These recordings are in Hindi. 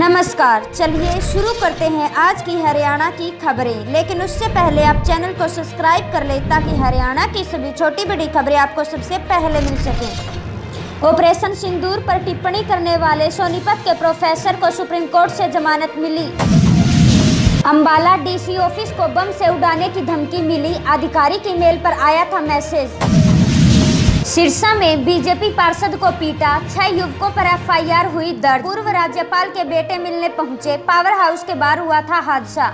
नमस्कार, चलिए शुरू करते हैं आज की हरियाणा की खबरें। लेकिन उससे पहले आप चैनल को सब्सक्राइब कर लें ताकि हरियाणा की सभी छोटी बड़ी खबरें आपको सबसे पहले मिल सकें। ऑपरेशन सिंदूर पर टिप्पणी करने वाले सोनीपत के प्रोफेसर को सुप्रीम कोर्ट से जमानत मिली। अंबाला डीसी ऑफिस को बम से उड़ाने की धमकी मिली, आधिकारिक ईमेल पर आया था मैसेज। सिरसा में बीजेपी पार्षद को पीटा, 6 युवकों पर एफआईआर हुई दर्ज। पूर्व राज्यपाल के बेटे मिलने पहुंचे, पावर हाउस के बाहर हुआ था हादसा।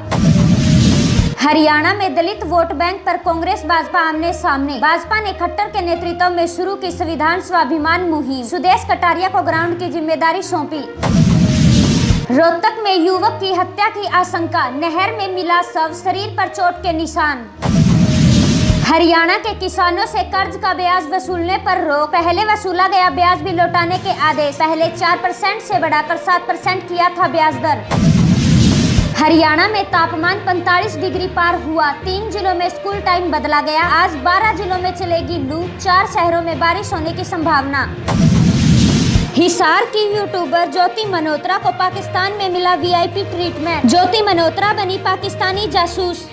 हरियाणा में दलित वोट बैंक पर कांग्रेस भाजपा आमने सामने। भाजपा ने खट्टर के नेतृत्व में शुरू की संविधान स्वाभिमान मुहिम, सुदेश कटारिया को ग्राउंड की जिम्मेदारी सौंपी। रोहतक में युवक की हत्या की आशंका, नहर में मिला शव, शरीर पर चोट के निशान। हरियाणा के किसानों से कर्ज का ब्याज वसूलने पर रोक, पहले वसूला गया ब्याज भी लौटाने के आदेश। पहले 4% से बढ़ाकर 7% किया था ब्याज दर। हरियाणा में तापमान 45 डिग्री पार हुआ, 3 जिलों में स्कूल टाइम बदला गया। आज 12 जिलों में चलेगी लू, 4 शहरों में बारिश होने की संभावना। हिसार की यूट्यूबर ज्योति मल्होत्रा को पाकिस्तान में मिला वीआईपी ट्रीटमेंट। ज्योति मल्होत्रा बनी पाकिस्तानी जासूस।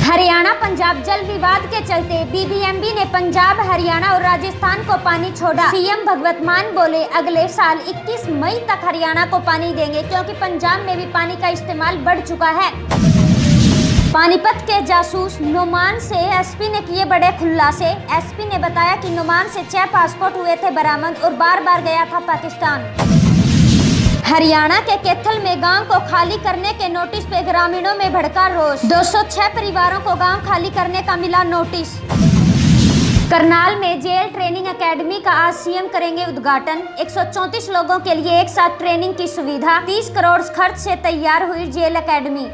हरियाणा पंजाब जल विवाद के चलते बीबीएमबी ने पंजाब, हरियाणा और राजस्थान को पानी छोड़ा। सीएम भगवत मान बोले अगले साल 21 मई तक हरियाणा को पानी देंगे, क्योंकि पंजाब में भी पानी का इस्तेमाल बढ़ चुका है। पानीपत के जासूस नुमान से एसपी ने किए बड़े खुलासे। एसपी ने बताया कि नुमान से 6 पासपोर्ट हुए थे बरामद और बार गया था पाकिस्तान। हरियाणा के कैथल में गांव को खाली करने के नोटिस पे ग्रामीणों में भड़का रोष। 206 परिवारों को गांव खाली करने का मिला नोटिस। करनाल में जेल ट्रेनिंग एकेडमी का आज सीएम करेंगे उद्घाटन। 134 लोगों के लिए एक साथ ट्रेनिंग की सुविधा। 30 करोड़ खर्च से तैयार हुई जेल एकेडमी।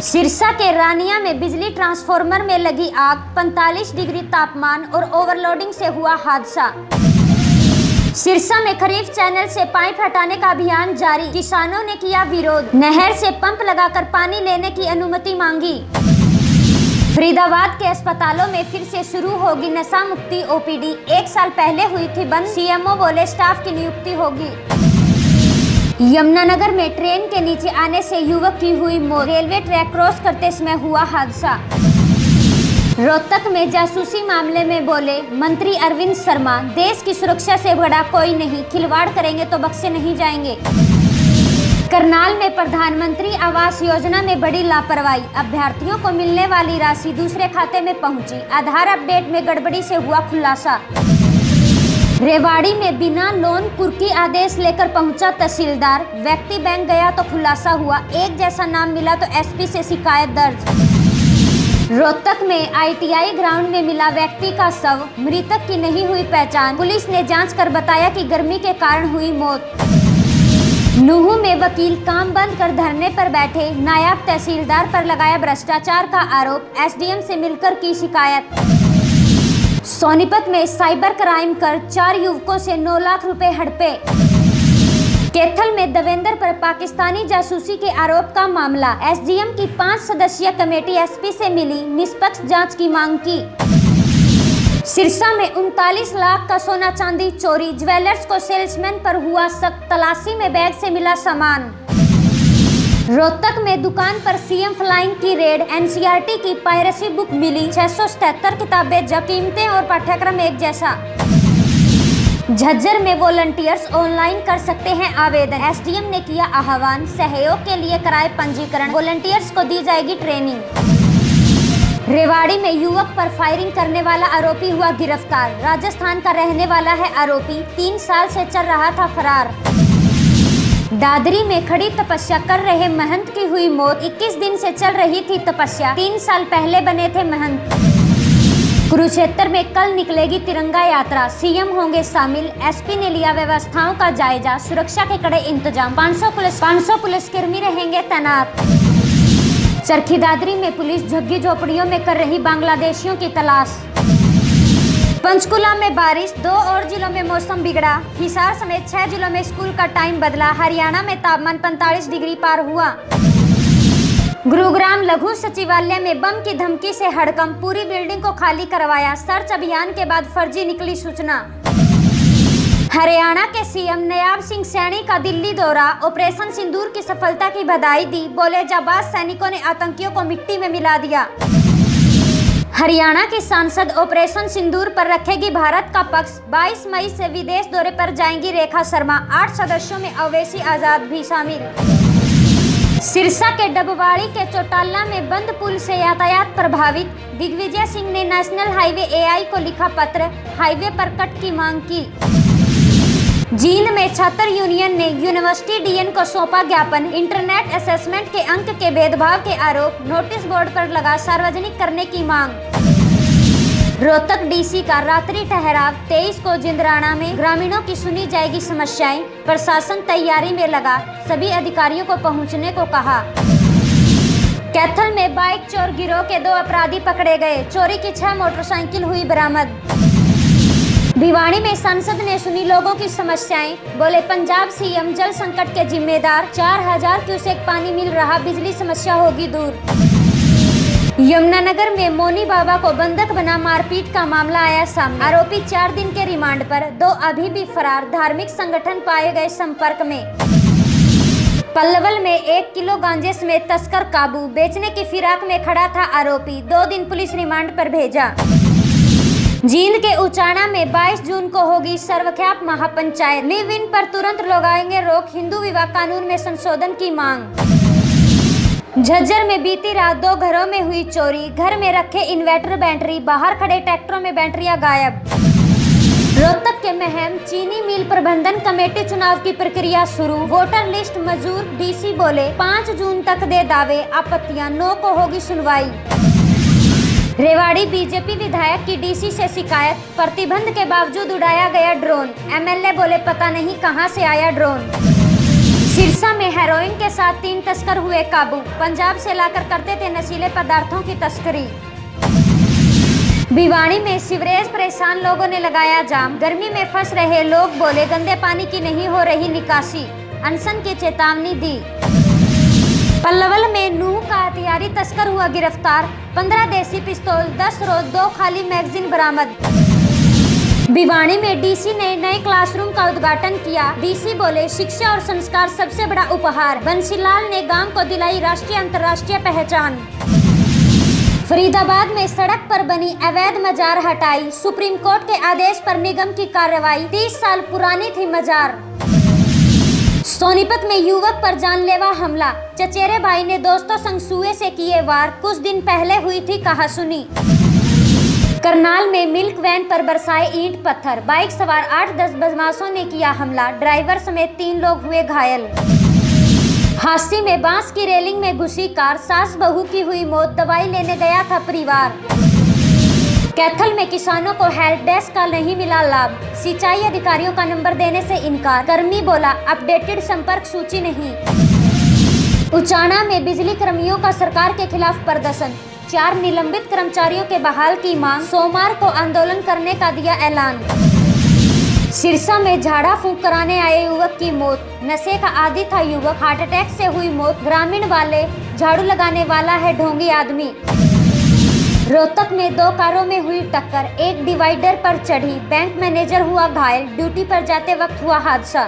सिरसा के रानिया में बिजली ट्रांसफार्मर में लगी आग, 45 डिग्री तापमान और ओवरलोडिंग से हुआ हादसा। सिरसा में खरीफ चैनल से पाइप हटाने का अभियान जारी, किसानों ने किया विरोध। नहर से पंप लगाकर पानी लेने की अनुमति मांगी। फरीदाबाद के अस्पतालों में फिर से शुरू होगी नशा मुक्ति ओपीडी, 1 साल पहले हुई थी बंद। सीएमओ बोले स्टाफ की नियुक्ति होगी। यमुनानगर में ट्रेन के नीचे आने से युवक की हुई मौत, रेलवे ट्रैक क्रॉस करते समय हुआ हादसा। रोहतक में जासूसी मामले में बोले मंत्री अरविंद शर्मा, देश की सुरक्षा से बड़ा कोई नहीं, खिलवाड़ करेंगे तो बख्शे नहीं जाएंगे। करनाल में प्रधानमंत्री आवास योजना में बड़ी लापरवाही, अभ्यर्थियों को मिलने वाली राशि दूसरे खाते में पहुंची। आधार अपडेट में गड़बड़ी से हुआ खुलासा। रेवाड़ी में बिना लोन कुर्की आदेश लेकर पहुंचा तहसीलदार, व्यक्ति बैंक गया तो खुलासा हुआ, एक जैसा नाम मिला तो एसपी से शिकायत दर्ज। रोहतक में आईटीआई ग्राउंड में मिला व्यक्ति का शव, मृतक की नहीं हुई पहचान। पुलिस ने जांच कर बताया कि गर्मी के कारण हुई मौत। नूहू में वकील काम बंद कर धरने पर बैठे, नायब तहसीलदार पर लगाया भ्रष्टाचार का आरोप, एसडीएम से मिलकर की शिकायत। सोनीपत में साइबर क्राइम कर 4 युवकों से 9 लाख रुपए हड़पे। कैथल में देवेंद्र पर पाकिस्तानी जासूसी के आरोप का मामला, एसडीएम की 5 सदस्यीय कमेटी एसपी से मिली, निष्पक्ष जांच की मांग की। सिरसा में 39 लाख का सोना चांदी चोरी, ज्वेलर्स को सेल्समैन पर हुआ शक, तलाशी में बैग से मिला सामान। रोहतक में दुकान पर सीएम फ्लाइंग की रेड, एनसीईआरटी की पायरेसी बुक मिली, 677 किताबें जब्त, कीमतें और पाठ्यक्रम एक जैसा। झज्जर में वॉलंटियर्स ऑनलाइन कर सकते हैं आवेदन, एसडीएम ने किया आह्वान, सहयोग के लिए कराए पंजीकरण, वॉलंटियर्स को दी जाएगी ट्रेनिंग। रेवाड़ी में युवक पर फायरिंग करने वाला आरोपी हुआ गिरफ्तार, राजस्थान का रहने वाला है आरोपी, 3 साल से चल रहा था फरार। दादरी में खड़ी तपस्या कर रहे महंत की हुई मौत, 21 दिन से चल रही थी तपस्या, 3 साल पहले बने थे महंत। कुरुक्षेत्र में कल निकलेगी तिरंगा यात्रा, सीएम होंगे शामिल, एसपी ने लिया व्यवस्थाओं का जायजा, सुरक्षा के कड़े इंतजाम, 500 पुलिसकर्मी रहेंगे तैनात। चरखी दादरी में पुलिस झुग्गी झोपड़ियों में कर रही बांग्लादेशियों की तलाश। पंचकुला में बारिश, 2 और जिलों में मौसम बिगड़ा, हिसार समेत 6 जिलों में स्कूल का टाइम बदला। हरियाणा में तापमान 45 डिग्री पार हुआ। गुरुग्राम लघु सचिवालय में बम की धमकी से हड़कंप, पूरी बिल्डिंग को खाली करवाया। सर्च अभियान के बाद फर्जी निकली सूचना। हरियाणा के सीएम नायब सिंह सैनी का दिल्ली दौरा, ऑपरेशन सिंदूर की सफलता की बधाई दी। बोले जाबाज सैनिकों ने आतंकियों को मिट्टी में मिला दिया। हरियाणा की सांसद ऑपरेशन सिंदूर पर रखेगी भारत का पक्ष। 22 मई से विदेश दौरे पर जाएंगी रेखा शर्मा। 8 सदस्यों में अवैसी आजाद भी शामिल। सिरसा के डबवाड़ी के चौटाला में बंद पुल से यातायात प्रभावित। दिग्विजय सिंह ने नेशनल हाईवे एआई को लिखा पत्र, हाईवे पर कट की मांग की। जींद में छात्र यूनियन ने यूनिवर्सिटी डीएन को सौंपा ज्ञापन। इंटरनेट असेसमेंट के अंक के भेदभाव के आरोप, नोटिस बोर्ड पर लगा, सार्वजनिक करने की मांग। रोहतक डीसी का रात्रि ठहराव। 23 को जिंदराना में ग्रामीणों की सुनी जाएगी समस्याएं। प्रशासन तैयारी में लगा, सभी अधिकारियों को पहुंचने को कहा। कैथल में बाइक चोर गिरोह के 2 अपराधी पकड़े गए। चोरी की 6 मोटरसाइकिल हुई बरामद। भिवाड़ी में सांसद ने सुनी लोगों की समस्याएं। बोले पंजाब सीएम जल संकट के जिम्मेदार। 4000 क्यूसेक पानी मिल रहा, बिजली समस्या होगी दूर। यमुनानगर में मोनी बाबा को बंधक बना मारपीट का मामला आया सामने। आरोपी 4 दिन के रिमांड पर, 2 अभी भी फरार। धार्मिक संगठन पाए गए संपर्क में। पल्लवल में 1 किलो गांजे समेत तस्कर काबू। बेचने की फिराक में खड़ा था आरोपी। 2 दिन पुलिस रिमांड पर भेजा। जींद के उचाना में 22 जून को होगी सर्वख्यात महापंचायत। लिव इन पर तुरंत लगाएंगे रोक। हिंदू विवाह कानून में संशोधन की मांग। झज्जर में बीती रात 2 घरों में हुई चोरी। घर में रखे इन्वर्टर बैटरी, बाहर खड़े ट्रैक्टरों में बैटरियां गायब। रोहतक के महम चीनी मिल प्रबंधन कमेटी चुनाव की प्रक्रिया शुरू। वोटर लिस्ट मंजूर। डीसी बोले 5 जून तक दे दावे, आपत्तियां 9 को होगी सुनवाई। रेवाड़ी बीजेपी विधायक की डीसी से शिकायत। प्रतिबंध के बावजूद उड़ाया गया ड्रोन। एमएलए बोले पता नहीं कहां से आया ड्रोन। सिरसा में हेरोइन के साथ 3 तस्कर हुए काबू। पंजाब से लाकर करते थे नशीले पदार्थों की तस्करी। भिवाड़ी में सीवरेज परेशान लोगों ने लगाया जाम। गर्मी में फंस रहे लोग बोले गंदे पानी की नहीं हो रही निकासी। अनशन की चेतावनी दी। पल्लवल में नूह का हथियारी तस्कर हुआ गिरफ्तार। 15 देसी पिस्तौल, 10 रोज, 2 खाली मैगजीन बरामद। भिवाड़ी में डीसी ने नए क्लासरूम का उद्घाटन किया। डीसी बोले शिक्षा और संस्कार सबसे बड़ा उपहार। बंसीलाल ने गांव को दिलाई राष्ट्रीय अंतर्राष्ट्रीय पहचान। फरीदाबाद में सड़क पर बनी अवैध मजार हटाई। सुप्रीम कोर्ट के आदेश पर निगम की कार्रवाई। 30 साल पुरानी थी मजार। सोनीपत में युवक पर जानलेवा हमला। चचेरे भाई ने दोस्तों संग सुए से किए वार। कुछ दिन पहले हुई थी कहासुनी। करनाल में मिल्क वैन पर बरसाए ईंट पत्थर। बाइक सवार 8-10 बदमाशों ने किया हमला। ड्राइवर समेत 3 लोग हुए घायल। हादसे में बांस की रेलिंग में घुसी कार। सास बहू की हुई मौत। दवाई लेने गया था परिवार। कैथल में किसानों को हेल्प डेस्क का नहीं मिला लाभ। सिंचाई अधिकारियों का नंबर देने से इनकार। कर्मी बोला अपडेटेड संपर्क सूची नहीं। उचाना में बिजली कर्मियों का सरकार के खिलाफ प्रदर्शन। 4 निलंबित कर्मचारियों के बहाल की मांग। सोमवार को आंदोलन करने का दिया ऐलान। सिरसा में झाड़ा फूंक कराने आए युवक की मौत। नशे का आदी था युवक, हार्ट अटैक से हुई मौत। ग्रामीण वाले झाड़ू लगाने वाला है ढोंगी आदमी। रोहतक में 2 कारों में हुई टक्कर। एक डिवाइडर पर चढ़ी। बैंक मैनेजर हुआ घायल। ड्यूटी पर जाते वक्त हुआ हादसा।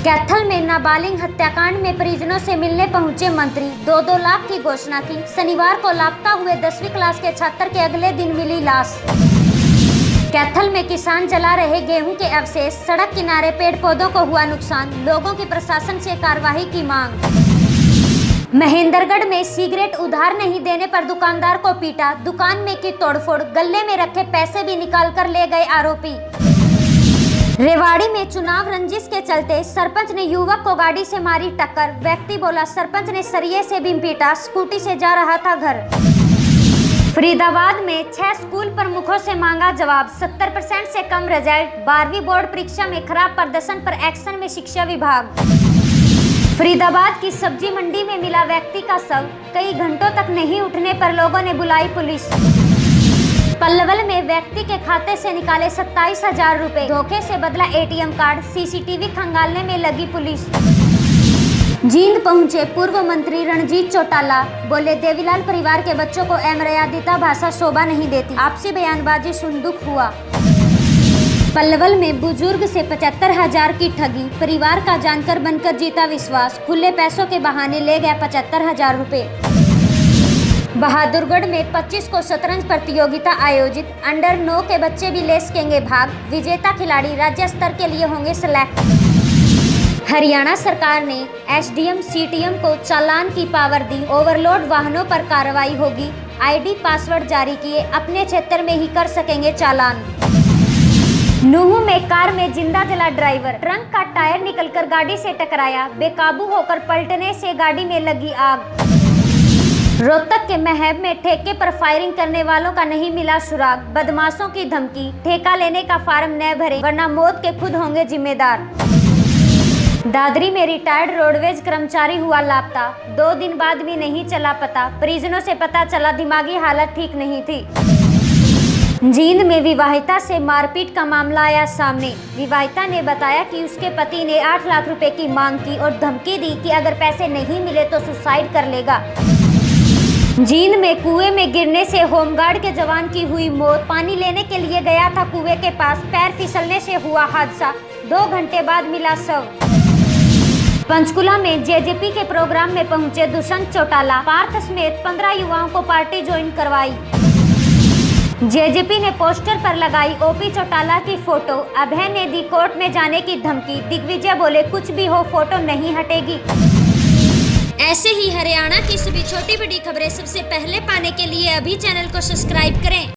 कैथल में नाबालिग हत्याकांड में परिजनों से मिलने पहुंचे मंत्री। 2-2 लाख की घोषणा की। शनिवार को लापता हुए 10वीं क्लास के छात्र के अगले दिन मिली लाश। कैथल में किसान जला रहे गेहूं के अवशेष। सड़क किनारे पेड़ पौधों को हुआ नुकसान। लोगों की प्रशासन से कार्रवाई की मांग। महेंद्रगढ़ में सिगरेट उधार नहीं देने पर दुकानदार को पीटा। दुकान में की तोड़फोड़। गले में रखे पैसे भी निकाल कर ले गए आरोपी। रेवाड़ी में चुनाव रंजिश के चलते सरपंच ने युवक को गाड़ी से मारी टक्कर। व्यक्ति बोला सरपंच ने सरिये से भी पीटा। स्कूटी से जा रहा था घर। फरीदाबाद में 6 स्कूल प्रमुखों से मांगा जवाब। 70% से कम रिजल्ट। 12वीं बोर्ड परीक्षा में खराब प्रदर्शन पर एक्शन में शिक्षा विभाग। फरीदाबाद की सब्जी मंडी में मिला व्यक्ति का शव। कई घंटों तक नहीं उठने पर लोगों ने बुलाई पुलिस। पल्लवल में व्यक्ति के खाते से निकाले 27,000 रुपए। धोखे से बदला एटीएम कार्ड। सीसीटीवी खंगालने में लगी पुलिस। जींद पहुंचे पूर्व मंत्री रणजीत चौटाला। बोले देवीलाल परिवार के बच्चों को अमर्यादिता भाषा शोभा नहीं देती। आपसी बयानबाजी सुन दुख हुआ। पलवल में बुजुर्ग से 75,000 की ठगी, परिवार का जानकर बनकर जीता विश्वास, खुले पैसों के बहाने ले गया 75,000 रुपए। बहादुरगढ़ में 25 को शतरंज प्रतियोगिता आयोजित, अंडर 9 के बच्चे भी ले सकेंगे भाग, विजेता खिलाड़ी राज्य स्तर के लिए होंगे सिलेक्ट। हरियाणा सरकार ने एसडीएम सीटीएम को चालान की पावर दी, ओवरलोड वाहनों पर कार्रवाई होगी, आईडी पासवर्ड जारी किए, अपने क्षेत्र में ही कर सकेंगे चालान। नूहू में कार में जिंदा जला ड्राइवर, ट्रंक का टायर निकलकर गाड़ी से टकराया, बेकाबू होकर पलटने से गाड़ी में लगी आग। रोहतक के महब में ठेके पर फायरिंग करने वालों का नहीं मिला सुराग, बदमाशों की धमकी, ठेका लेने का फार्म न भरे वरना मौत के खुद होंगे जिम्मेदार। दादरी में रिटायर्ड रोडवेज कर्मचारी हुआ लापता, 2 दिन बाद भी नहीं चला पता, परिजनों से पता चला दिमागी हालत ठीक नहीं थी। जींद में विवाहिता से मारपीट का मामला आया सामने, विवाहिता ने बताया कि उसके पति ने 8 लाख रुपए की मांग की और धमकी दी कि अगर पैसे नहीं मिले तो सुसाइड कर लेगा। जींद में कुएं में गिरने से होमगार्ड के जवान की हुई मौत, पानी लेने के लिए गया था कुएं के पास, पैर फिसलने से हुआ हादसा, 2 घंटे बाद मिला शव। पंचकुला में जेजेपी के प्रोग्राम में पहुंचे दुष्यंत चौटाला, पार्थ समेत 15 युवाओं को पार्टी ज्वाइन करवाई। जेजेपी ने पोस्टर पर लगाई ओपी चौटाला की फोटो, अभय ने दी कोर्ट में जाने की धमकी, दिग्विजय बोले कुछ भी हो फोटो नहीं हटेगी। ऐसे ही हरियाणा की सभी छोटी बड़ी खबरें सबसे पहले पाने के लिए अभी चैनल को सब्सक्राइब करें।